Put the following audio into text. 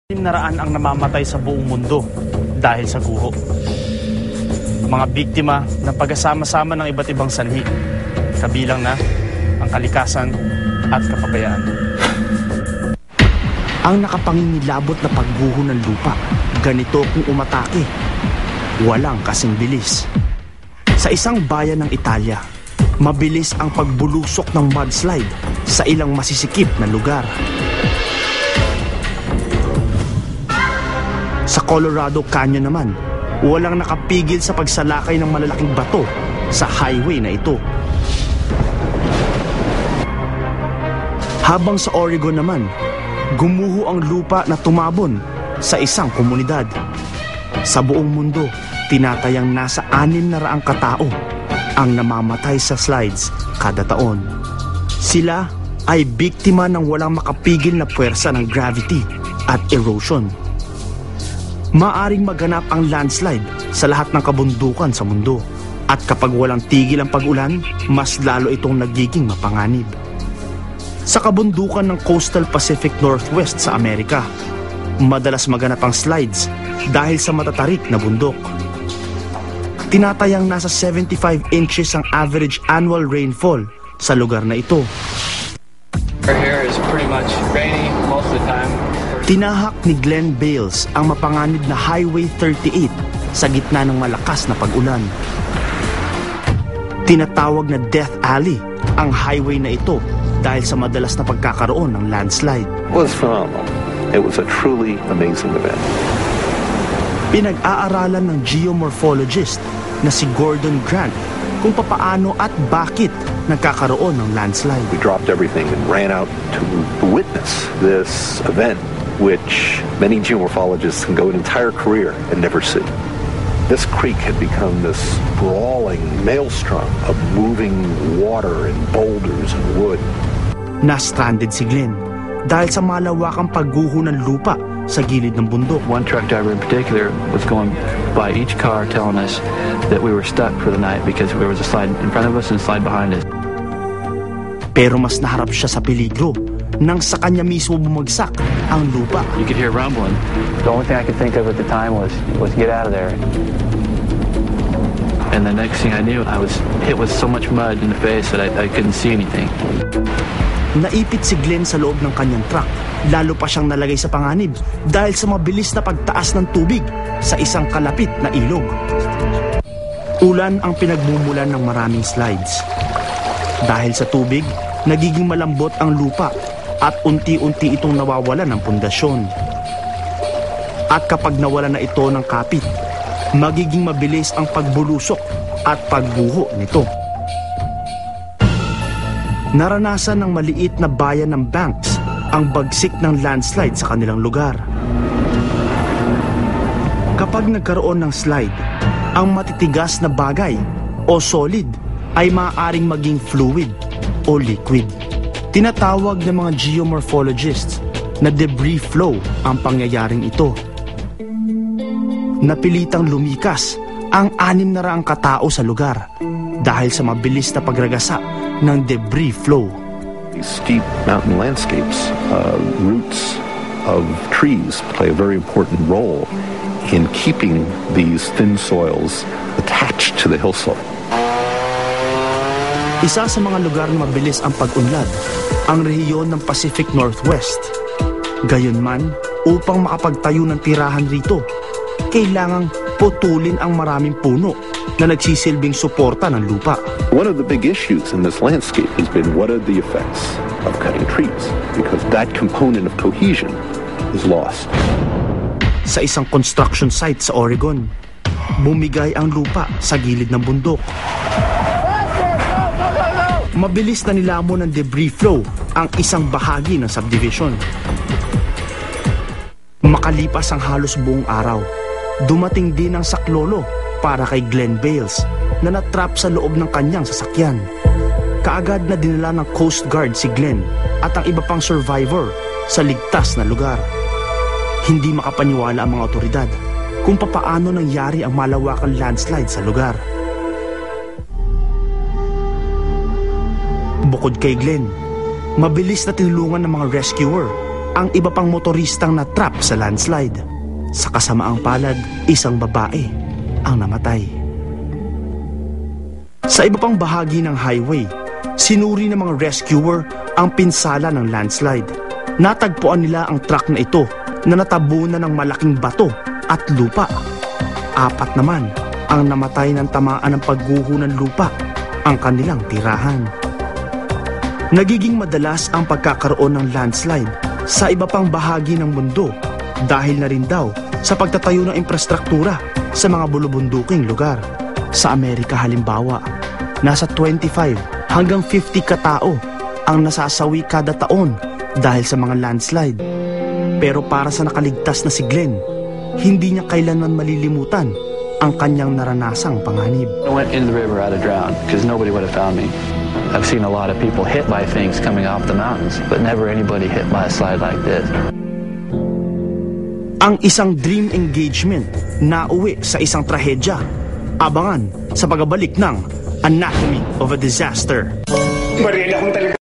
Naraan ang namamatay sa buong mundo dahil sa guho. Mga biktima ng pagkasama-sama ng iba't ibang sanhi, kabilang na ang kalikasan at kapabayaan. Ang nakapangingilabot na pagguho ng lupa, ganito kung umatake. Walang kasing bilis. Sa isang bayan ng Italia, mabilis ang pagbulusok ng mudslide sa ilang masisikip na lugar. Sa Colorado Canyon naman, walang nakapigil sa pagsalakay ng malalaking bato sa highway na ito. Habang sa Oregon naman, gumuho ang lupa na tumabon sa isang komunidad. Sa buong mundo, tinatayang nasa 600 katao ang namamatay sa slides kada taon. Sila ay biktima ng walang makapigil na puwersa ng gravity at erosion. Maaring maganap ang landslide sa lahat ng kabundukan sa mundo. At kapag walang tigil ang pag-ulan, mas lalo itong nagiging mapanganib. Sa kabundukan ng Coastal Pacific Northwest sa Amerika, madalas maganap ang slides dahil sa matatarik na bundok. Tinatayang nasa 75 inches ang average annual rainfall sa lugar na ito. Our hair is pretty much rainy most of the time. Tinahak ni Glenn Bales ang mapanganib na Highway 38 sa gitna ng malakas na pag-ulan. Tinatawag na Death Alley ang highway na ito dahil sa madalas na pagkakaroon ng landslide. It was phenomenal. It was a truly amazing event. Pinag-aaralan ng geomorphologist na si Gordon Grant kung papaano at bakit nagkakaroon ng landslide. We dropped everything and ran out to witness this event, which many geomorphologists can go an entire career and never see. This creek had become this brawling maelstrom of moving water and boulders and wood. Na-stranded si Glenn dahil sa malawakang pagguho ng lupa sa gilid ng bundok. One truck driver in particular was going by each car telling us that we were stuck for the night because there was a slide in front of us and a slide behind us. Pero mas naharap siya sa peligro nang sa kanya mismo bumagsak ang lupa. You could hear rumbling. The only thing I could think of at the time was get out of there. And the next thing I knew, I was hit with so much mud in the face that I couldn't see anything. Naipit si Glenn sa loob ng kanyang truck. Lalo pa siyang nalagay sa panganib dahil sa mabilis na pagtaas ng tubig sa isang kalapit na ilog. Ulan ang pinagmumulan ng maraming slides. Dahil sa tubig, nagiging malambot ang lupa at unti-unti itong nawawala ng pundasyon. At kapag nawala na ito ng kapit, magiging mabilis ang pagbulusok at pagbuho nito. Naranasan ng maliit na bayan ng Banks ang bagsik ng landslide sa kanilang lugar. Kapag nagkaroon ng slide, ang matitigas na bagay o solid ay maaaring maging fluid o liquid. Tinatawag ng mga geomorphologists na debris flow ang pangyayaring ito. Napilitang lumikas ang 600 katao sa lugar dahil sa mabilis na pagragasa ng debris flow. These steep mountain landscapes, roots of trees play a very important role in keeping these thin soils attached to the hillside. Isa sa mga lugar na mabilis ang pag-unlad, ang rehiyon ng Pacific Northwest. Gayunman, upang makapagtayo ng tirahan rito, kailangang putulin ang maraming puno na nagsisilbing suporta ng lupa. One of the big issues in this landscape has been what are the effects of cutting trees, because that component of cohesion is lost. Sa isang construction site sa Oregon, bumigay ang lupa sa gilid ng bundok. Mabilis na nilamon ng debris flow ang isang bahagi ng subdivision. Makalipas ang halos buong araw, dumating din ang saklolo para kay Glenn Bales na natrap sa loob ng kanyang sasakyan. Kaagad na dinala ng Coast Guard si Glenn at ang iba pang survivor sa ligtas na lugar. Hindi makapaniwala ang mga otoridad kung papaano nangyari ang malawakang landslide sa lugar. Bukod kay Glenn, mabilis na tinulungan ng mga rescuer ang iba pang motoristang na-trap sa landslide. Sa kasamaang palad, isang babae ang namatay. Sa iba pang bahagi ng highway, sinuri ng mga rescuer ang pinsala ng landslide. Natagpuan nila ang truck na ito na natabunan ng malaking bato at lupa. 4 naman ang namatay ng tamaan ng pagguho ng lupa, ang kanilang tirahan. Nagiging madalas ang pagkakaroon ng landslide sa iba pang bahagi ng mundo dahil na rin daw sa pagtatayo ng infrastruktura sa mga bulubunduking lugar. Sa Amerika halimbawa, nasa 25 hanggang 50 katao ang nasasawi kada taon dahil sa mga landslide. Pero para sa nakaligtas na si Glenn, hindi niya kailanman malilimutan ang kanyang naranasang panganib. I went in the river, I'd have drowned because nobody would have found me. I've seen a lot of people hit by things coming off the mountains, but never anybody hit by a slide like this. Ang isang dream engagement na uwi sa isang trahedya. Abangan sa pagbabalik ng Anatomy of a Disaster. Baril akong talaga.